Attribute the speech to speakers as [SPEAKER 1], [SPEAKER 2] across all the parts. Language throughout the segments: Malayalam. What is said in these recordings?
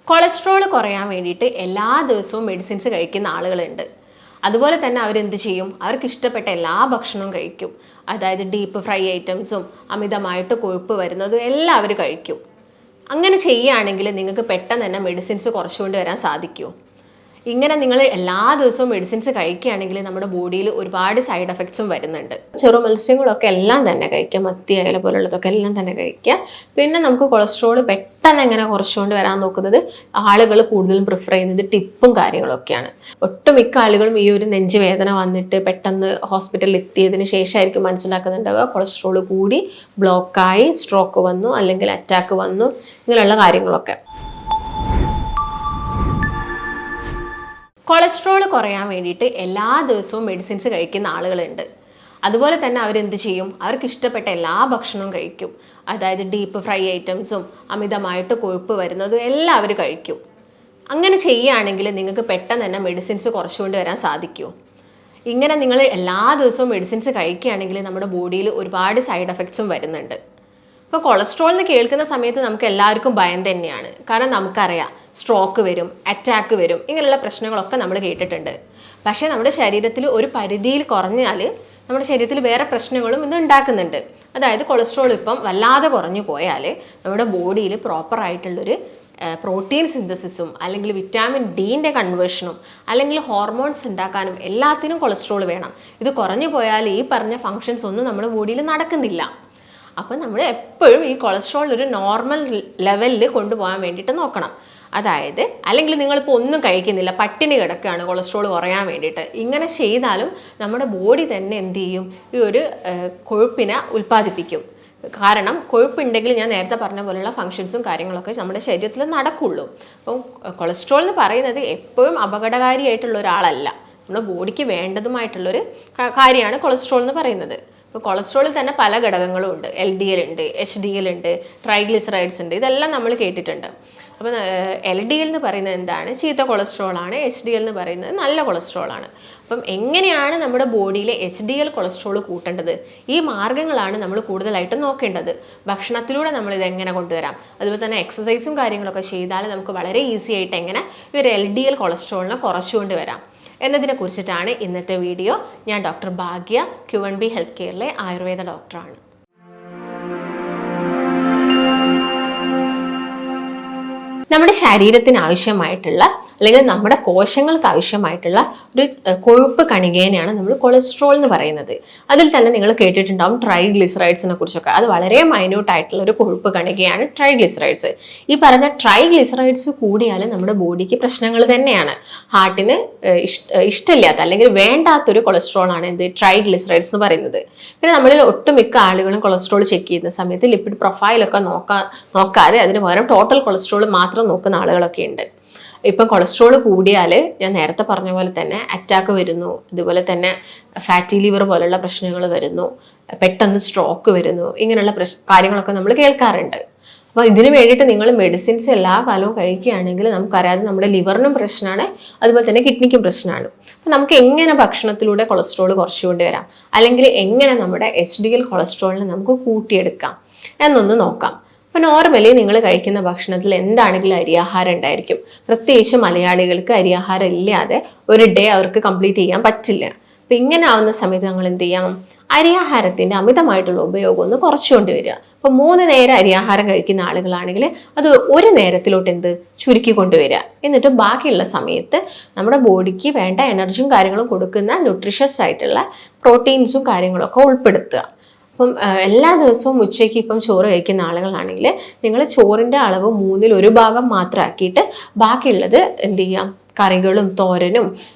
[SPEAKER 1] കൊളസ്ട്രോൾ കുറയാൻ വേണ്ടിയിട്ട് എല്ലാ ദിവസവും മെഡിസിൻസ് കഴിക്കുന്ന ആളുകളുണ്ട്. അതുപോലെ തന്നെ അവരെന്ത് ചെയ്യും? അവർക്ക് ഇഷ്ടപ്പെട്ട എല്ലാ ഭക്ഷണവും കഴിക്കും. അതായത് ഡീപ്പ് ഫ്രൈ ഐറ്റംസും അമിതമായിട്ട് കൊഴുപ്പ് വരുന്നതും എല്ലാം അവർ കഴിക്കും. അങ്ങനെ ചെയ്യുകയാണെങ്കിൽ നിങ്ങൾക്ക് പെട്ടെന്ന് തന്നെ മെഡിസിൻസ് കുറച്ചുകൊണ്ട് വരാൻ സാധിക്കുമോ? ഇങ്ങനെ നിങ്ങൾ എല്ലാ ദിവസവും മെഡിസിൻസ് കഴിക്കുകയാണെങ്കിൽ നമ്മുടെ ബോഡിയിൽ ഒരുപാട് സൈഡ് എഫക്ട്സും വരുന്നുണ്ട്. ചെറു മത്സ്യങ്ങളൊക്കെ എല്ലാം തന്നെ കഴിക്കുക, മത്തി അയല പോലുള്ളതൊക്കെ എല്ലാം തന്നെ കഴിക്കുക. പിന്നെ നമുക്ക് കൊളസ്ട്രോൾ പെട്ടെന്ന് എങ്ങനെ കുറച്ചുകൊണ്ട് വരാൻ നോക്കുന്നത് ആളുകൾ കൂടുതലും പ്രിഫർ ചെയ്യുന്നത് ടിപ്പും കാര്യങ്ങളൊക്കെയാണ്. ഒട്ടുമിക്ക ആളുകളും ഈ ഒരു നെഞ്ചുവേദന വന്നിട്ട് പെട്ടെന്ന് ഹോസ്പിറ്റലിൽ എത്തിയതിന് ശേഷമായിരിക്കും മനസ്സിലാക്കുന്നുണ്ടാവുക കൊളസ്ട്രോൾ കൂടി, ബ്ലോക്കായി, സ്ട്രോക്ക് വന്നു, അല്ലെങ്കിൽ അറ്റാക്ക് വന്നു, ഇങ്ങനെയുള്ള കാര്യങ്ങളൊക്കെ. കൊളസ്ട്രോൾ കുറയാൻ വേണ്ടിയിട്ട് എല്ലാ ദിവസവും മെഡിസിൻസ് കഴിക്കുന്ന ആളുകളുണ്ട്. അതുപോലെ തന്നെ അവരെന്ത് ചെയ്യും? അവർക്ക് ഇഷ്ടപ്പെട്ട എല്ലാ ഭക്ഷണവും കഴിക്കും. അതായത് ഡീപ്പ് ഫ്രൈ ഐറ്റംസും അമിതമായിട്ട് കൊഴുപ്പ് വരുന്നതും എല്ലാം അവർ കഴിക്കും. അങ്ങനെ ചെയ്യുകയാണെങ്കിൽ നിങ്ങൾക്ക് പെട്ടെന്ന് തന്നെ മെഡിസിൻസ് കുറച്ചുകൊണ്ട് വരാൻ സാധിക്കുമോ? ഇങ്ങനെ നിങ്ങൾ എല്ലാ ദിവസവും മെഡിസിൻസ് കഴിക്കുകയാണെങ്കിൽ നമ്മുടെ ബോഡിയിൽ ഒരുപാട് സൈഡ് എഫക്ട്സും വരുന്നുണ്ട്. ഇപ്പോൾ കൊളസ്ട്രോൾ എന്ന് കേൾക്കുന്ന സമയത്ത് നമുക്ക് എല്ലാവർക്കും ഭയം തന്നെയാണ്. കാരണം നമുക്കറിയാം സ്ട്രോക്ക് വരും, അറ്റാക്ക് വരും, ഇങ്ങനെയുള്ള പ്രശ്നങ്ങളൊക്കെ നമ്മൾ കേട്ടിട്ടുണ്ട്. പക്ഷേ നമ്മുടെ ശരീരത്തിൽ ഒരു പരിധിയിൽ കുറഞ്ഞാൽ നമ്മുടെ ശരീരത്തിൽ വേറെ പ്രശ്നങ്ങളും ഇത് ഉണ്ടാക്കുന്നുണ്ട്. അതായത് കൊളസ്ട്രോൾ ഇപ്പം വല്ലാതെ കുറഞ്ഞു പോയാൽ നമ്മുടെ ബോഡിയിൽ പ്രോപ്പറായിട്ടുള്ളൊരു പ്രോട്ടീൻ സിന്തസിസും അല്ലെങ്കിൽ വിറ്റാമിൻ ഡിൻ്റെ കൺവേർഷനും അല്ലെങ്കിൽ ഹോർമോൺസ് ഉണ്ടാക്കാനും എല്ലാത്തിനും കൊളസ്ട്രോൾ വേണം. ഇത് കുറഞ്ഞു പോയാൽ ഈ പറഞ്ഞ ഫങ്ഷൻസ് ഒന്നും നമ്മുടെ ബോഡിയിൽ നടക്കുന്നില്ല. അപ്പോൾ നമ്മൾ എപ്പോഴും ഈ കൊളസ്ട്രോൾ ഒരു നോർമൽ ലെവലിൽ കൊണ്ടുപോകാൻ വേണ്ടിയിട്ട് നോക്കണം. അതായത് അല്ലെങ്കിൽ നിങ്ങളിപ്പോൾ ഒന്നും കഴിക്കുന്നില്ല, പട്ടിണി കിടക്കുകയാണ് കൊളസ്ട്രോൾ കുറയാൻ വേണ്ടിയിട്ട്. ഇങ്ങനെ ചെയ്താലും നമ്മുടെ ബോഡി തന്നെ എന്ത് ചെയ്യും? ഈ ഒരു കൊഴുപ്പിനെ ഉൽപ്പാദിപ്പിക്കും. കാരണം കൊഴുപ്പുണ്ടെങ്കിൽ ഞാൻ നേരത്തെ പറഞ്ഞ പോലെയുള്ള ഫങ്ഷൻസും കാര്യങ്ങളൊക്കെ നമ്മുടെ ശരീരത്തിൽ നടക്കുള്ളൂ. അപ്പം കൊളസ്ട്രോൾ എന്ന് പറയുന്നത് എപ്പോഴും അപകടകാരിയായിട്ടുള്ള ഒരാളല്ല, നമ്മുടെ ബോഡിക്ക് വേണ്ടതുമായിട്ടുള്ളൊരു കാര്യമാണ് കൊളസ്ട്രോൾ എന്ന് പറയുന്നത്. ഇപ്പോൾ കൊളസ്ട്രോളിൽ തന്നെ പല ഘടകങ്ങളും ഉണ്ട്. LDL ഉണ്ട്, HDL ഉണ്ട്, ട്രൈഗ്ലിസറൈഡ്സ് ഉണ്ട്, ഇതെല്ലാം നമ്മൾ കേട്ടിട്ടുണ്ട്. അപ്പോൾ LDL എന്ന് പറയുന്നത് എന്താണ്? ചീത്ത കൊളസ്ട്രോളാണ്. HDL എന്ന് പറയുന്നത് നല്ല കൊളസ്ട്രോളാണ്. അപ്പം എങ്ങനെയാണ് നമ്മുടെ ബോഡിയിലെ HDL കൊളസ്ട്രോൾ കൂട്ടേണ്ടത്? ഈ മാർഗ്ഗങ്ങളാണ് നമ്മൾ കൂടുതലായിട്ടും നോക്കേണ്ടത്. ഭക്ഷണത്തിലൂടെ നമ്മളിത് എങ്ങനെ കൊണ്ടുവരാം, അതുപോലെ തന്നെ എക്സസൈസും കാര്യങ്ങളൊക്കെ ചെയ്താൽ നമുക്ക് വളരെ ഈസി ആയിട്ട് എങ്ങനെ ഈ ഒരു LDL കൊളസ്ട്രോളിനെ കുറച്ചുകൊണ്ട് വരാം എന്നതിനെ കുറിച്ചിട്ടാണ് ഇന്നത്തെ വീഡിയോ. ഞാൻ ഡോക്ടർ ഭാഗ്യ, Q1B ഹെൽത്ത് കെയറിലെ ആയുർവേദ ഡോക്ടറാണ്. നമ്മുടെ ശരീരത്തിന് ആവശ്യമായിട്ടുള്ള അല്ലെങ്കിൽ നമ്മുടെ കോശങ്ങൾക്ക് ആവശ്യമായിട്ടുള്ള ഒരു കൊഴുപ്പ് കണികേനെയാണ് നമ്മൾ കൊളസ്ട്രോൾ എന്ന് പറയുന്നത്. അതിൽ തന്നെ നിങ്ങൾ കേട്ടിട്ടുണ്ടാവും ട്രൈഗ്ലിസറൈഡ്സിനെ കുറിച്ചൊക്കെ. അത് വളരെ മൈന്യൂട്ട് ആയിട്ടുള്ള ഒരു കൊഴുപ്പ് കണികയാണ് ട്രൈഗ്ലിസറൈഡ്സ്. ഈ പറഞ്ഞ ട്രൈഗ്ലിസറൈഡ്സ് കൂടിയാൽ നമ്മുടെ ബോഡിക്ക് പ്രശ്നങ്ങൾ തന്നെയാണ്. ഹാർട്ടിന് ഇഷ്ടമില്ലാത്ത അല്ലെങ്കിൽ വേണ്ടാത്തൊരു കൊളസ്ട്രോൾ ആണ് എന്ത്? ട്രൈഗ്ലിസറൈഡ്സ് എന്ന് പറയുന്നത്. പിന്നെ നമ്മളിൽ ഒട്ടുമിക്ക ആളുകളും കൊളസ്ട്രോൾ ചെക്ക് ചെയ്യുന്ന സമയത്ത് ലിപ്പിഡ് പ്രൊഫൈലൊക്കെ നോക്കാതെ അതിന് പകരം ടോട്ടൽ കൊളസ്ട്രോൾ മാത്രം നോക്കുന്ന ആളുകളൊക്കെ ഉണ്ട്. ഇപ്പം കൊളസ്ട്രോൾ കൂടിയാൽ ഞാൻ നേരത്തെ പറഞ്ഞ പോലെ തന്നെ അറ്റാക്ക് വരുന്നു, അതുപോലെ തന്നെ ഫാറ്റി ലിവർ പോലുള്ള പ്രശ്നങ്ങൾ വരുന്നു, പെട്ടെന്ന് സ്ട്രോക്ക് വരുന്നു, ഇങ്ങനെയുള്ള കാര്യങ്ങളൊക്കെ നമ്മൾ കേൾക്കാറുണ്ട്. അപ്പോൾ ഇതിന് വേണ്ടിയിട്ട് നിങ്ങൾ മെഡിസിൻസ് എല്ലാ കാലവും കഴിക്കുകയാണെങ്കിൽ നമുക്കറിയാതെ നമ്മുടെ ലിവറിനും പ്രശ്നമാണ്, അതുപോലെ തന്നെ കിഡ്നിക്കും പ്രശ്നമാണ്. അപ്പോൾ നമുക്ക് എങ്ങനെ ഭക്ഷണത്തിലൂടെ കൊളസ്ട്രോൾ കുറച്ചുകൊണ്ട് വരാം, അല്ലെങ്കിൽ എങ്ങനെ നമ്മുടെ HDL കൊളസ്ട്രോളിനെ നമുക്ക് കൂട്ടിയെടുക്കാം എന്നൊന്ന് നോക്കാം. അപ്പോൾ നോർമലി നിങ്ങൾ കഴിക്കുന്ന ഭക്ഷണത്തിൽ എന്താണെങ്കിലും അരിയാഹാരം ഉണ്ടായിരിക്കും. പ്രത്യേകിച്ച് മലയാളികൾക്ക് അരിയാഹാരം ഇല്ലാതെ ഒരു ഡേ അവർക്ക് കംപ്ലീറ്റ് ചെയ്യാൻ പറ്റില്ല. അപ്പം ഇങ്ങനെ ആവുന്ന സമയത്ത് നമ്മൾ എന്ത് ചെയ്യണം? അരിയാഹാരത്തിൻ്റെ അമിതമായിട്ടുള്ള ഉപയോഗം ഒന്ന് കുറച്ചുകൊണ്ട് വരിക. അപ്പോൾ 3 നേരം അരിയാഹാരം കഴിക്കുന്ന ആളുകളാണെങ്കിൽ അത് ഒരു നേരത്തിലോട്ട് ചുരുക്കി കൊണ്ടുവരിക. എന്നിട്ട് ബാക്കിയുള്ള സമയത്ത് നമ്മുടെ ബോഡിക്ക് വേണ്ട എനർജിയും കാര്യങ്ങളും കൊടുക്കുന്ന ന്യൂട്രീഷ്യസ് ആയിട്ടുള്ള പ്രോട്ടീൻസും കാര്യങ്ങളൊക്കെ ഉൾപ്പെടുത്തുക. അപ്പം എല്ലാ ദിവസവും ഉച്ചയ്ക്ക് ഇപ്പം ചോറ് കഴിക്കുന്ന ആളുകളാണെങ്കിൽ നിങ്ങൾ ചോറിൻ്റെ അളവ് 1/3 ഭാഗം മാത്രമാക്കിയിട്ട് ബാക്കിയുള്ളത് എന്ത് ചെയ്യാം? കറികളും തോരനും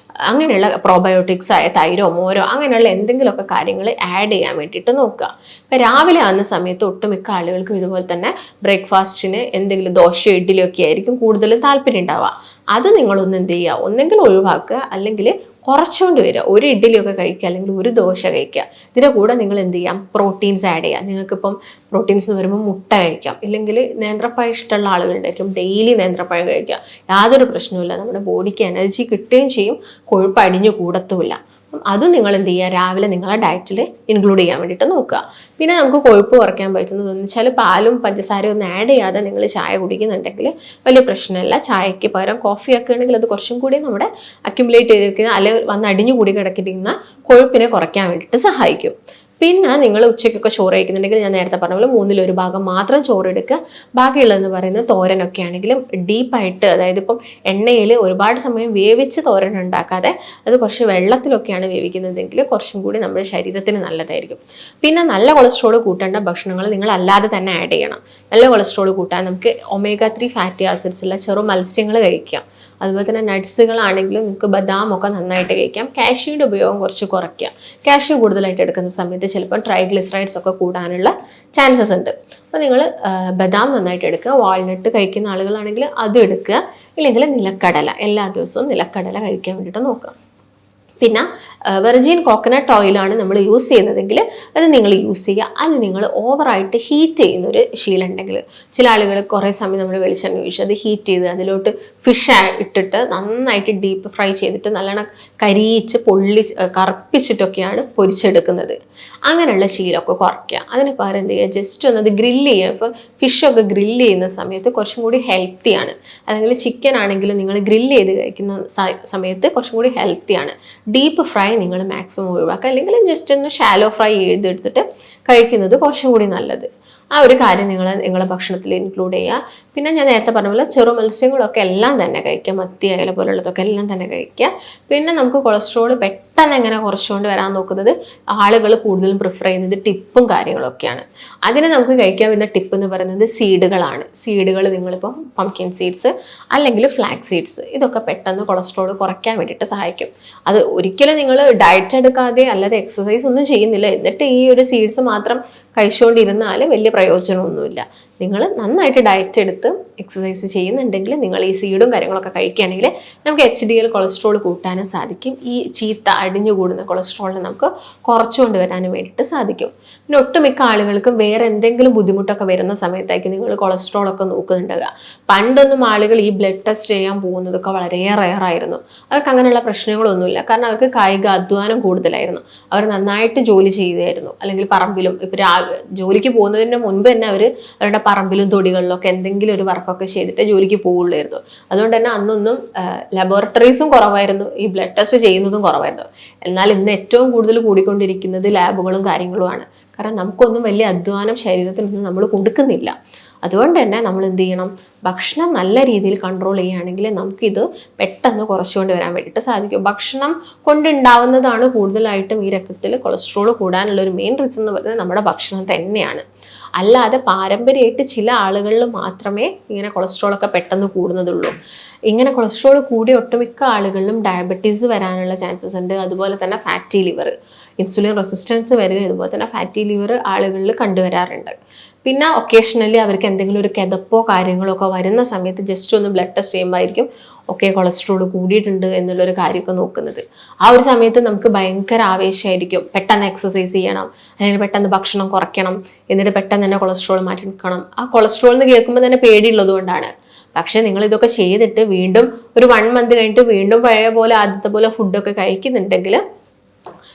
[SPEAKER 1] അങ്ങനെയുള്ള പ്രോബയോട്ടിക്സ് ആയ തൈരോ മോരോ അങ്ങനെയുള്ള എന്തെങ്കിലുമൊക്കെ കാര്യങ്ങൾ ആഡ് ചെയ്യാൻ വേണ്ടിയിട്ട് നോക്കുക. ഇപ്പം രാവിലെ ആകുന്ന സമയത്ത് ഒട്ടുമിക്ക ആളുകൾക്കും ഇതുപോലെ തന്നെ ബ്രേക്ക്ഫാസ്റ്റിന് എന്തെങ്കിലും ദോശയോ ഇഡ്ഡലിയോ ഒക്കെ ആയിരിക്കും കൂടുതൽ താല്പര്യം ഉണ്ടാവുക. അത് നിങ്ങളൊന്ന് എന്ത് ചെയ്യുക? ഒന്നെങ്കിൽ ഒഴിവാക്കുക, അല്ലെങ്കിൽ കുറച്ചുകൊണ്ട് വരിക. ഒരു ഇഡ്ഡലിയൊക്കെ കഴിക്കുക, അല്ലെങ്കിൽ ഒരു ദോശ കഴിക്കുക. ഇതിൻ്റെ കൂടെ നിങ്ങൾ എന്ത് ചെയ്യാം? പ്രോട്ടീൻസ് ആഡ് ചെയ്യാം. നിങ്ങൾക്കിപ്പം പ്രോട്ടീൻസ് എന്ന് പറയുമ്പോൾ മുട്ട കഴിക്കാം, ഇല്ലെങ്കിൽ നേന്ത്രപ്പഴം ഇഷ്ടമുള്ള ആളുകളുണ്ടായിരിക്കും, ഡെയിലി നേന്ത്രപ്പഴം കഴിക്കുക. യാതൊരു പ്രശ്നവുമില്ല, നമ്മുടെ ബോഡിക്ക് എനർജി കിട്ടുകയും ചെയ്യും, കൊഴുപ്പ് അടിഞ്ഞു കൂടത്തുമില്ല. അതും നിങ്ങൾ എന്ത് ചെയ്യുക, രാവിലെ നിങ്ങളെ ഡയറ്റിൽ ഇൻക്ലൂഡ് ചെയ്യാൻ വേണ്ടിയിട്ട് നോക്കുക. പിന്നെ നമുക്ക് കൊഴുപ്പ് കുറയ്ക്കാൻ പറ്റുന്നതെന്ന് വെച്ചാൽ പാലും പഞ്ചസാരയും ഒന്നും ആഡ് ചെയ്യാതെ നിങ്ങൾ ചായ കുടിക്കുന്നുണ്ടെങ്കിൽ വലിയ പ്രശ്നമില്ല. ചായക്ക് പകരം കോഫിയൊക്കെ ആണെങ്കിൽ അത് കുറച്ചും കൂടി നമ്മുടെ അക്യുമുലേറ്റ് ചെയ്തിരിക്കുന്ന അല്ലെങ്കിൽ വന്ന് അടിഞ്ഞു കൂടി കിടക്കിയിരിക്കുന്ന കൊഴുപ്പിനെ കുറയ്ക്കാൻ വേണ്ടിയിട്ട് സഹായിക്കും. പിന്നെ നിങ്ങൾ ഉച്ചയ്ക്കൊക്കെ ചോറ് കഴിക്കുന്നുണ്ടെങ്കിൽ ഞാൻ നേരത്തെ പറഞ്ഞ പോലെ 1/3 ഭാഗം മാത്രം ചോറ് എടുക്കുക. ബാക്കിയുള്ളതെന്ന് പറയുന്നത് തോരനൊക്കെ ആണെങ്കിലും ഡീപ്പായിട്ട്, അതായത് ഇപ്പം എണ്ണയിൽ ഒരുപാട് സമയം വേവിച്ച് തോരൻ ഉണ്ടാക്കാതെ അത് കുറച്ച് വെള്ളത്തിലൊക്കെയാണ് വേവിക്കുന്നതെങ്കിൽ കുറച്ചും കൂടി നമ്മുടെ ശരീരത്തിന് നല്ലതായിരിക്കും. പിന്നെ നല്ല കൊളസ്ട്രോൾ കൂട്ടേണ്ട ഭക്ഷണങ്ങൾ നിങ്ങൾ അല്ലാതെ തന്നെ ആഡ് ചെയ്യണം. നല്ല കൊളസ്ട്രോൾ കൂട്ടാൻ നമുക്ക് omega-3 ഫാറ്റി ആസിഡ്സ് ഉള്ള ചെറു മത്സ്യങ്ങൾ കഴിക്കാം. അതുപോലെ തന്നെ നട്ട്സുകളാണെങ്കിലും നിങ്ങൾക്ക് ബദാം ഒക്കെ നന്നായിട്ട് കഴിക്കാം. കാഷ്യൂയുടെ ഉപയോഗം കുറച്ച് കുറയ്ക്കുക. കാഷ്യൂ കൂടുതലായിട്ട് എടുക്കുന്ന സമയത്ത് ചിലപ്പോൾ ട്രൈഗ്ലിസറൈഡ്സ് ഒക്കെ കൂടാനുള്ള ചാൻസസ് ഉണ്ട്. അപ്പോൾ നിങ്ങൾ ബദാം നന്നായിട്ട് എടുക്കുക. വാൾനട്ട് കഴിക്കുന്ന ആളുകളാണെങ്കിൽ അത് എടുക്കുക. ഇല്ലെങ്കിൽ നിലക്കടല, എല്ലാ ദിവസവും നിലക്കടല കഴിക്കാൻ വേണ്ടിയിട്ട് നോക്കുക. പിന്നെ വെർജിൻ കോക്കനട്ട് ഓയിലാണ് നമ്മൾ യൂസ് ചെയ്യുന്നതെങ്കിൽ അത് നിങ്ങൾ യൂസ് ചെയ്യുക. അത് നിങ്ങൾ ഓവറായിട്ട് ഹീറ്റ് ചെയ്യുന്നൊരു ശീലം ഉണ്ടെങ്കിൽ, ചില ആളുകൾ കുറേ സമയം നമ്മൾ വെളിച്ചെണ്ണ ഒഴിച്ച് അത് ഹീറ്റ് ചെയ്ത് അതിലോട്ട് ഫിഷ് ഇട്ടിട്ട് നന്നായിട്ട് ഡീപ്പ് ഫ്രൈ ചെയ്തിട്ട് നല്ലോണം കരിയിച്ച് കറുപ്പിച്ചിട്ടൊക്കെയാണ് പൊരിച്ചെടുക്കുന്നത്. അങ്ങനെയുള്ള ശീലമൊക്കെ കുറയ്ക്കുക. അതിന് പകരം എന്ത് ചെയ്യുക, ജസ്റ്റ് ഒന്ന് അത് ഗ്രില്ല് ചെയ്യുക. ഇപ്പോൾ ഫിഷൊക്കെ ഗ്രില്ല് ചെയ്യുന്ന സമയത്ത് കുറച്ചും കൂടി ഹെൽത്തിയാണ്. അല്ലെങ്കിൽ ചിക്കൻ ആണെങ്കിലും നിങ്ങൾ ഗ്രില്ല് ചെയ്ത് കഴിക്കുന്ന സമയത്ത് കുറച്ചും കൂടി ഹെൽത്തിയാണ്. ഡീപ്പ് ഫ്രൈ നിങ്ങൾ മാക്സിമം ഒഴിവാക്കുക. അല്ലെങ്കിൽ ജസ്റ്റ് ഒന്ന് ഷാലോ ഫ്രൈ ചെയ്തെടുത്തിട്ട് കഴിക്കുന്നത് കുറച്ചും കൂടി നല്ലത്. ആ ഒരു കാര്യം നിങ്ങളെ ഭക്ഷണത്തിൽ ഇൻക്ലൂഡ് ചെയ്യുക. പിന്നെ ഞാൻ നേരത്തെ പറഞ്ഞ പോലെ ചെറു മത്സ്യങ്ങളൊക്കെ എല്ലാം തന്നെ കഴിക്കുക. മത്തി അയല പോലുള്ളതൊക്കെ എല്ലാം തന്നെ കഴിക്കുക. പിന്നെ നമുക്ക് കൊളസ്ട്രോൾ പെട്ടെന്ന് എങ്ങനെ കുറച്ചുകൊണ്ട് വരാൻ നോക്കുന്നത് ആളുകൾ കൂടുതലും പ്രിഫർ ചെയ്യുന്നത് ടിപ്പും കാര്യങ്ങളൊക്കെയാണ്. അതിന് നമുക്ക് കഴിക്കാൻ വരുന്ന ടിപ്പ് എന്ന് പറയുന്നത് സീഡുകളാണ്. സീഡുകൾ നിങ്ങളിപ്പോൾ പംകിൻ സീഡ്സ് അല്ലെങ്കിൽ ഫ്ലാക്സ് സീഡ്സ്, ഇതൊക്കെ പെട്ടെന്ന് കൊളസ്ട്രോൾ കുറയ്ക്കാൻ വേണ്ടിയിട്ട് സഹായിക്കും. അത് ഒരിക്കലും നിങ്ങൾ ഡയറ്റ് എടുക്കാതെ അല്ലാതെ എക്സസൈസ് ഒന്നും ചെയ്യുന്നില്ല എന്നിട്ട് ഈ ഒരു സീഡ്സ് മാത്രം കഴിച്ചുകൊണ്ടിരുന്നാൽ വലിയ പ്രയോജനമൊന്നുമില്ല. നിങ്ങൾ നന്നായിട്ട് ഡയറ്റ് എടുത്ത് എക്സസൈസ് ചെയ്യുന്നുണ്ടെങ്കിൽ നിങ്ങൾ ഈ സീഡും കാര്യങ്ങളൊക്കെ കഴിക്കുകയാണെങ്കിൽ നമുക്ക് HDL കൊളസ്ട്രോൾ കൂട്ടാനും സാധിക്കും. ഈ ചീത്ത അടിഞ്ഞു കൂടുന്ന കൊളസ്ട്രോളിനെ നമുക്ക് കുറച്ചുകൊണ്ട് വരാനും വേണ്ടിയിട്ട് സാധിക്കും. പിന്നെ ഒട്ടുമിക്ക ആളുകൾക്കും വേറെ എന്തെങ്കിലും ബുദ്ധിമുട്ടൊക്കെ വരുന്ന സമയത്തായിരിക്കും നിങ്ങൾ കൊളസ്ട്രോൾ ഒക്കെ നോക്കുന്നുണ്ടാകുക. പണ്ടൊന്നും ആളുകൾ ഈ ബ്ലഡ് ടെസ്റ്റ് ചെയ്യാൻ പോകുന്നതൊക്കെ വളരെ റെയറായിരുന്നു. അവർക്ക് അങ്ങനെയുള്ള പ്രശ്നങ്ങളൊന്നുമില്ല. കാരണം അവർക്ക് കായിക അധ്വാനം കൂടുതലായിരുന്നു. അവർ നന്നായിട്ട് ജോലി ചെയ്യുകയായിരുന്നു. അല്ലെങ്കിൽ പറമ്പിലും ഇപ്പോൾ ജോലിക്ക് പോകുന്നതിന് മുൻപ് തന്നെ അവരുടെ പറമ്പിലും തൊടികളിലൊക്കെ എന്തെങ്കിലും ഒരു വർക്കൊക്കെ ചെയ്തിട്ട് ജോലിക്ക് പോവുള്ളായിരുന്നു. അതുകൊണ്ട് തന്നെ അന്നൊന്നും ലബോറട്ടറീസും കുറവായിരുന്നു, ഈ ബ്ലഡ് ടെസ്റ്റ് ചെയ്യുന്നതും കുറവായിരുന്നു. എന്നാൽ ഇന്ന് ഏറ്റവും കൂടുതൽ കൂടിക്കൊണ്ടിരിക്കുന്നത് ലാബുകളും കാര്യങ്ങളുമാണ്. കാരണം നമുക്കൊന്നും വലിയ അധ്വാനം ശരീരത്തിൽ നിന്ന് നമ്മൾ കൊടുക്കുന്നില്ല. അതുകൊണ്ട് തന്നെ നമ്മൾ എന്ത് ചെയ്യണം, ഭക്ഷണം നല്ല രീതിയിൽ കൺട്രോൾ ചെയ്യുകയാണെങ്കിൽ നമുക്കിത് പെട്ടെന്ന് കുറച്ചുകൊണ്ട് വരാൻ വേണ്ടിയിട്ട് സാധിക്കും. ഭക്ഷണം കൊണ്ടുണ്ടാവുന്നതാണ് കൂടുതലായിട്ടും ഈ രക്തത്തിൽ കൊളസ്ട്രോൾ കൂടാനുള്ള ഒരു മെയിൻ റീസൺ എന്ന് പറയുന്നത് നമ്മുടെ ഭക്ഷണം തന്നെയാണ്. അല്ലാതെ പാരമ്പര്യമായിട്ട് ചില ആളുകളിൽ മാത്രമേ ഇങ്ങനെ കൊളസ്ട്രോളൊക്കെ പെട്ടെന്ന് കൂടുന്നതുള്ളൂ. ഇങ്ങനെ കൊളസ്ട്രോൾ കൂടി ഒട്ടുമിക്ക ആളുകളിലും ഡയബറ്റീസ് വരാനുള്ള ചാൻസസ് ഉണ്ട്. അതുപോലെ തന്നെ ഫാറ്റി ലിവർ, ഇൻസുലിൻ റെസിസ്റ്റൻസ് വരിക, അതുപോലെ തന്നെ ഫാറ്റി ലിവർ ആളുകളിൽ കണ്ടുവരാറുണ്ട്. പിന്നെ ഒക്കേഷണലി അവർക്ക് എന്തെങ്കിലും ഒരു കിതപ്പോ കാര്യങ്ങളോ ഒക്കെ വരുന്ന സമയത്ത് ജസ്റ്റ് ഒന്ന് ബ്ലഡ് ടെസ്റ്റ് ചെയ്യുമ്പോഴായിരിക്കും ഓക്കെ കൊളസ്ട്രോൾ കൂടിയിട്ടുണ്ട് എന്നുള്ളൊരു കാര്യമൊക്കെ നോക്കുന്നത്. ആ ഒരു സമയത്ത് നമുക്ക് ഭയങ്കര ആവേശമായിരിക്കും, പെട്ടെന്ന് എക്സസൈസ് ചെയ്യണം, അല്ലെങ്കിൽ പെട്ടെന്ന് ഭക്ഷണം കുറയ്ക്കണം, എന്നിട്ട് പെട്ടെന്ന് തന്നെ കൊളസ്ട്രോൾ മാറ്റി നിൽക്കണം. ആ കൊളസ്ട്രോൾ എന്ന് കേൾക്കുമ്പോൾ തന്നെ പേടിയുള്ളത് കൊണ്ടാണ്. പക്ഷേ നിങ്ങൾ ഇതൊക്കെ ചെയ്തിട്ട് വീണ്ടും ഒരു 1 മന്ത് കഴിഞ്ഞിട്ട് വീണ്ടും പഴയ പോലെ ആദ്യത്തെ പോലെ ഫുഡൊക്കെ കഴിക്കുന്നുണ്ടെങ്കിൽ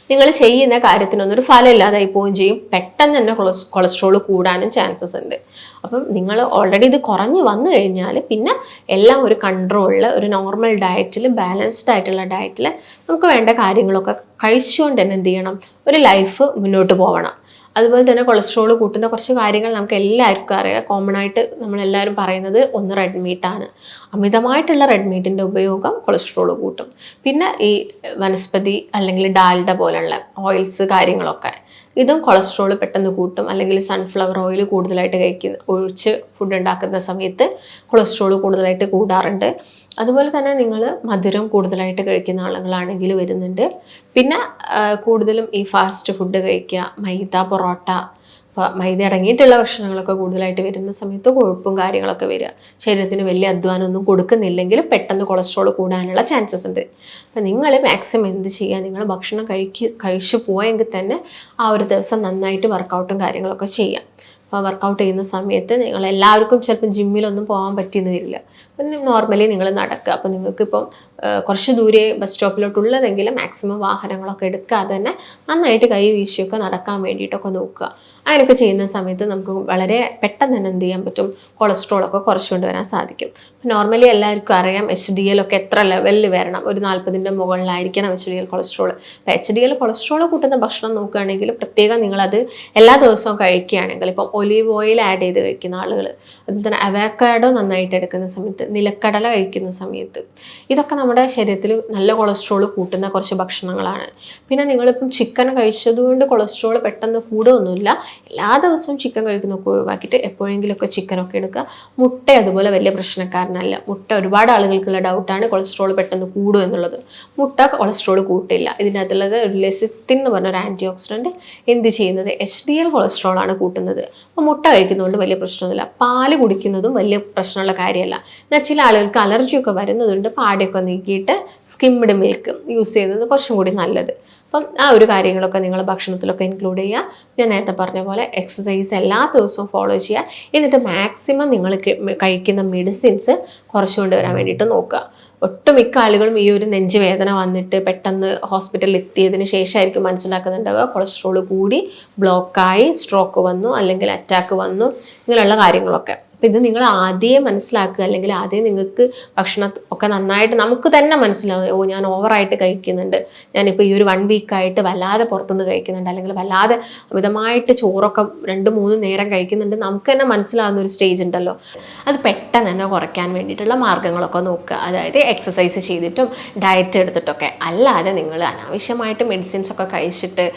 [SPEAKER 1] നിങ്ങൾ ചെയ്യുന്ന കാര്യത്തിനൊന്നൊരു ഫലമില്ലാതായി പോവുകയും ചെയ്യും. പെട്ടെന്ന് തന്നെ കൊളസ്ട്രോൾ കൂടാനും ചാൻസസ് ഉണ്ട്. അപ്പം നിങ്ങൾ ഓൾറെഡി ഇത് കുറഞ്ഞ് വന്നു കഴിഞ്ഞാൽ പിന്നെ എല്ലാം ഒരു കൺട്രോളിൽ, ഒരു നോർമൽ ഡയറ്റിൽ, ബാലൻസ്ഡ് ആയിട്ടുള്ള ഡയറ്റിൽ നമുക്ക് വേണ്ട കാര്യങ്ങളൊക്കെ കഴിച്ചുകൊണ്ട് തന്നെ എന്ത് ചെയ്യണം, ഒരു ലൈഫ് മുന്നോട്ട് പോകണം. അതുപോലെ തന്നെ കൊളസ്ട്രോൾ കൂട്ടുന്ന കുറച്ച് കാര്യങ്ങൾ നമുക്ക് എല്ലാവർക്കും അറിയാം. കോമൺ ആയിട്ട് നമ്മളെല്ലാവരും പറയുന്നത് ഒന്ന് റെഡ് മീറ്റാണ്. അമിതമായിട്ടുള്ള റെഡ് മീറ്റിൻ്റെ ഉപയോഗം കൊളസ്ട്രോൾ കൂട്ടും. പിന്നെ ഈ വനസ്പതി അല്ലെങ്കിൽ ഡാൽഡ പോലുള്ള ഓയിൽസ് കാര്യങ്ങളൊക്കെ, ഇതും കൊളസ്ട്രോൾ പെട്ടെന്ന് കൂട്ടും. അല്ലെങ്കിൽ സൺഫ്ലവർ ഓയിൽ കൂടുതലായിട്ട് ഒഴിച്ച് ഫുഡ് ഉണ്ടാക്കുന്ന സമയത്ത് കൊളസ്ട്രോൾ കൂടുതലായിട്ട് കൂടാറുണ്ട്. അതുപോലെ തന്നെ നിങ്ങൾ മധുരം കൂടുതലായിട്ട് കഴിക്കുന്ന ആളുകളാണെങ്കിൽ വരുന്നുണ്ട്. പിന്നെ കൂടുതലും ഈ ഫാസ്റ്റ് ഫുഡ് കഴിക്കുക, മൈദ, പൊറോട്ട, മൈദ അടങ്ങിയിട്ടുള്ള ഭക്ഷണങ്ങളൊക്കെ കൂടുതലായിട്ട് വരുന്ന സമയത്ത് കൊഴുപ്പും കാര്യങ്ങളൊക്കെ വരിക. ശരീരത്തിന് വലിയ അധ്വാനമൊന്നും കൊടുക്കുന്നില്ലെങ്കിൽ പെട്ടെന്ന് കൊളസ്ട്രോൾ കൂടാനുള്ള ചാൻസസ് ഉണ്ട്. അപ്പം നിങ്ങൾ മാക്സിമം എന്ത് ചെയ്യുക, നിങ്ങൾ ഭക്ഷണം കഴിച്ചു പോയെങ്കിൽ തന്നെ ആ ഒരു ദിവസം നന്നായിട്ട് വർക്കൗട്ടും കാര്യങ്ങളൊക്കെ ചെയ്യാം. അപ്പോൾ വർക്കൗട്ട് ചെയ്യുന്ന സമയത്ത് നിങ്ങൾ എല്ലാവർക്കും ചിലപ്പോൾ ജിമ്മിലൊന്നും പോകാൻ പറ്റിയെന്ന് വരില്ല. അപ്പം നോർമലി നിങ്ങൾ നടക്കുക. അപ്പോൾ നിങ്ങൾക്കിപ്പം കുറച്ച് ദൂരെ ബസ് സ്റ്റോപ്പിലോട്ടുള്ളതെങ്കിലും മാക്സിമം വാഹനങ്ങളൊക്കെ എടുക്കാതെ തന്നെ നന്നായിട്ട് കൈ വീശിയൊക്കെ നടക്കാൻ വേണ്ടിയിട്ടൊക്കെ നോക്കുക. അങ്ങനെയൊക്കെ ചെയ്യുന്ന സമയത്ത് നമുക്ക് വളരെ പെട്ടെന്ന് തന്നെ എന്ത് ചെയ്യാൻ പറ്റും, കൊളസ്ട്രോളൊക്കെ കുറച്ചുകൊണ്ട് വരാൻ സാധിക്കും. നോർമലി എല്ലാവർക്കും അറിയാം HDL ഒക്കെ എത്ര ലെവലിൽ വരണം, ഒരു 40ൻ്റെ മുകളിലായിരിക്കണം HDL കൊളസ്ട്രോൾ. അപ്പോൾ HDL കൊളസ്ട്രോൾ കൂട്ടുന്ന ഭക്ഷണം നോക്കുകയാണെങ്കിൽ പ്രത്യേകം നിങ്ങളത് എല്ലാ ദിവസവും കഴിക്കുകയാണെങ്കിൽ, ഇപ്പം ഒലീവ് ഓയിൽ ആഡ് ചെയ്ത് കഴിക്കുന്ന ആളുകൾ, അതുപോലെ തന്നെ അവക്കാഡോ നന്നായിട്ട് എടുക്കുന്ന സമയത്ത്, നിലക്കടല കഴിക്കുന്ന സമയത്ത്, ഇതൊക്കെ നമ്മുടെ ശരീരത്തിൽ നല്ല കൊളസ്ട്രോൾ കൂട്ടുന്ന കുറച്ച് ഭക്ഷണങ്ങളാണ്. പിന്നെ നിങ്ങളിപ്പം ചിക്കൻ കഴിച്ചതുകൊണ്ട് കൊളസ്ട്രോൾ പെട്ടെന്ന് കൂടുകയൊന്നുമില്ല. എല്ലാ ദിവസവും ചിക്കൻ കഴിക്കുന്നതൊക്കെ ഒഴിവാക്കിയിട്ട് എപ്പോഴെങ്കിലുമൊക്കെ ചിക്കനൊക്കെ എടുക്കുക. മുട്ട അതുപോലെ വലിയ പ്രശ്നക്കാരനല്ല. മുട്ട ഒരുപാട് ആളുകൾക്കുള്ള ഡൗട്ടാണ് കൊളസ്ട്രോൾ പെട്ടെന്ന് കൂടും എന്നുള്ളത്. മുട്ട കൊളസ്ട്രോൾ കൂട്ടില്ല. ഇതിൻ്റെ അകത്തുള്ളത് ലെസിത്തിൻ എന്ന് പറഞ്ഞൊരു ആൻറ്റി ഓക്സിഡൻറ്റ് എന്ത് ചെയ്യുന്നത്, HDL കൊളസ്ട്രോളാണ് കൂട്ടുന്നത്. അപ്പോൾ മുട്ട കഴിക്കുന്നതുകൊണ്ട് വലിയ പ്രശ്നമൊന്നുമില്ല. പാല് കുടിക്കുന്നതും വലിയ പ്രശ്നമുള്ള കാര്യമല്ല. എന്നാൽ ചില ആളുകൾക്ക് അലർജിയൊക്കെ വരുന്നതുകൊണ്ട് പാടയൊക്കെ നീക്കിയിട്ട് സ്കിംഡ് മിൽക്ക് യൂസ് ചെയ്യുന്നത് കുറച്ചും കൂടി നല്ലത്. അപ്പം ആ ഒരു കാര്യങ്ങളൊക്കെ നിങ്ങൾ ഭക്ഷണത്തിലൊക്കെ ഇൻക്ലൂഡ് ചെയ്യുക. ഞാൻ നേരത്തെ പറഞ്ഞ പോലെ എക്സസൈസ് എല്ലാ ദിവസവും ഫോളോ ചെയ്യുക. എന്നിട്ട് മാക്സിമം നിങ്ങൾ കഴിക്കുന്ന മെഡിസിൻസ് കുറച്ചുകൊണ്ട് വരാൻ വേണ്ടിയിട്ട് നോക്കുക. ഒട്ടുമിക്ക ആളുകളും ഈ ഒരു നെഞ്ചുവേദന വന്നിട്ട് പെട്ടെന്ന് ഹോസ്പിറ്റലിൽ എത്തിയതിന് ശേഷമായിരിക്കും മനസ്സിലാക്കുന്നുണ്ടാവുക കൊളസ്ട്രോൾ കൂടി, ബ്ലോക്കായി, സ്ട്രോക്ക് വന്നു, അല്ലെങ്കിൽ അറ്റാക്ക് വന്നു, ഇങ്ങനെയുള്ള കാര്യങ്ങളൊക്കെ. അപ്പം ഇത് നിങ്ങൾ ആദ്യം മനസ്സിലാക്കുക, അല്ലെങ്കിൽ ആദ്യം നിങ്ങൾക്ക് ഭക്ഷണം ഒക്കെ നന്നായിട്ട് നമുക്ക് തന്നെ മനസ്സിലാവും, ഓ ഞാൻ ഓവറായിട്ട് കഴിക്കുന്നുണ്ട്, ഞാനിപ്പോൾ ഈ ഒരു 1 വീക്കായിട്ട് വല്ലാതെ പുറത്തുനിന്ന് കഴിക്കുന്നുണ്ട്, അല്ലെങ്കിൽ വല്ലാതെ അമിതമായിട്ട് ചോറൊക്കെ 2-3 നേരം കഴിക്കുന്നുണ്ട്, നമുക്ക് തന്നെ മനസ്സിലാവുന്ന ഒരു സ്റ്റേജ് ഉണ്ടല്ലോ. അത് പെട്ടെന്ന് തന്നെ കുറയ്ക്കാൻ വേണ്ടിയിട്ടുള്ള മാർഗ്ഗങ്ങളൊക്കെ നോക്കുക. അതായത് എക്സസൈസ് ചെയ്തിട്ടും ഡയറ്റ് എടുത്തിട്ടൊക്കെ, അല്ലാതെ നിങ്ങൾ അനാവശ്യമായിട്ട് മെഡിസിൻസ് ഒക്കെ കഴിച്ചിട്ട്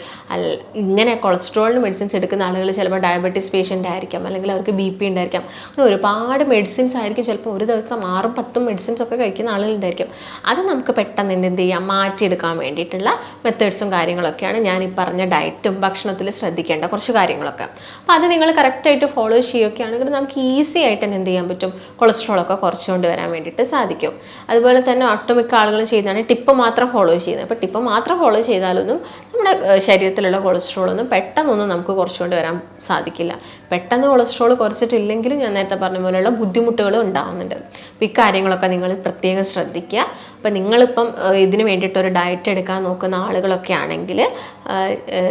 [SPEAKER 1] ഇങ്ങനെ കൊളസ്ട്രോളിന് മെഡിസിൻസ് എടുക്കുന്ന ആളുകൾ ചിലപ്പോൾ ഡയബറ്റീസ് പേഷ്യൻ്റ് ആയിരിക്കാം, അല്ലെങ്കിൽ അവർക്ക് BP ഉണ്ടായിരിക്കാം. അങ്ങനെ ഒരുപാട് മെഡിസിൻസ് ആയിരിക്കും, ചിലപ്പോൾ ഒരു ദിവസം 6-10 മെഡിസിൻസ് ഒക്കെ കഴിക്കുന്ന ആളുകളുണ്ടായിരിക്കും. അത് നമുക്ക് പെട്ടെന്ന് എന്ത് ചെയ്യാം, മാറ്റിയെടുക്കാൻ വേണ്ടിയിട്ടുള്ള മെത്തേഡ്സും കാര്യങ്ങളൊക്കെയാണ് ഞാൻ ഈ പറഞ്ഞ ഡയറ്റും ഭക്ഷണത്തിൽ ശ്രദ്ധിക്കേണ്ട കുറച്ച് കാര്യങ്ങളൊക്കെ. അപ്പോൾ അത് നിങ്ങൾ കറക്റ്റായിട്ട് ഫോളോ ചെയ്യുകയാണെങ്കിൽ നമുക്ക് ഈസി ആയിട്ട് തന്നെ എന്ത് ചെയ്യാൻ പറ്റും, കൊളസ്ട്രോളൊക്കെ കുറച്ചുകൊണ്ട് വരാൻ വേണ്ടിയിട്ട് സാധിക്കും. അതുപോലെ തന്നെ ഒട്ടുമിക്ക ആളുകളും ചെയ്യുന്നതാണ് ടിപ്പ് മാത്രം ഫോളോ ചെയ്യുന്നത്. അപ്പോൾ ടിപ്പ് മാത്രം ഫോളോ ചെയ്താലൊന്നും നമ്മുടെ ശരീരത്തിലുള്ള കൊളസ്ട്രോളൊന്നും പെട്ടെന്നൊന്നും നമുക്ക് കുറച്ചുകൊണ്ട് വരാൻ സാധിക്കില്ല. പെട്ടെന്ന് കൊളസ്ട്രോൾ കുറച്ചിട്ടില്ലെങ്കിലും ഞാൻ നേരത്തെ പറഞ്ഞ പോലെയുള്ള ബുദ്ധിമുട്ടുകളും ഉണ്ടാകുന്നുണ്ട്. അപ്പോൾ ഇക്കാര്യങ്ങളൊക്കെ നിങ്ങൾ പ്രത്യേകം ശ്രദ്ധിക്കുക. അപ്പോൾ നിങ്ങളിപ്പം ഇതിന് വേണ്ടിയിട്ടൊരു ഡയറ്റ് എടുക്കാൻ നോക്കുന്ന ആളുകളൊക്കെ ആണെങ്കിൽ,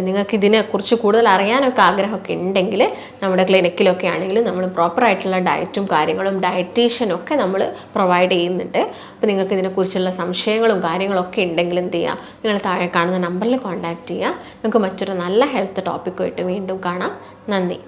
[SPEAKER 1] നിങ്ങൾക്ക് ഇതിനെക്കുറിച്ച് കൂടുതൽ അറിയാനൊക്കെ ആഗ്രഹമൊക്കെ ഉണ്ടെങ്കിൽ നമ്മുടെ ക്ലിനിക്കിലൊക്കെ ആണെങ്കിൽ നമ്മൾ പ്രോപ്പറായിട്ടുള്ള ഡയറ്റും കാര്യങ്ങളും ഡയറ്റീഷ്യനും ഒക്കെ നമ്മൾ പ്രൊവൈഡ് ചെയ്യുന്നുണ്ട്. അപ്പോൾ നിങ്ങൾക്ക് ഇതിനെക്കുറിച്ചുള്ള സംശയങ്ങളും കാര്യങ്ങളൊക്കെ ഉണ്ടെങ്കിൽ എന്ത് ചെയ്യുക, നിങ്ങൾ താഴെ കാണുന്ന നമ്പറിൽ കോൺടാക്റ്റ് ചെയ്യുക. നമുക്ക് മറ്റൊരു നല്ല ഹെൽത്ത് ടോപ്പിക്കുമായിട്ട് വീണ്ടും കാണാം. നന്ദി.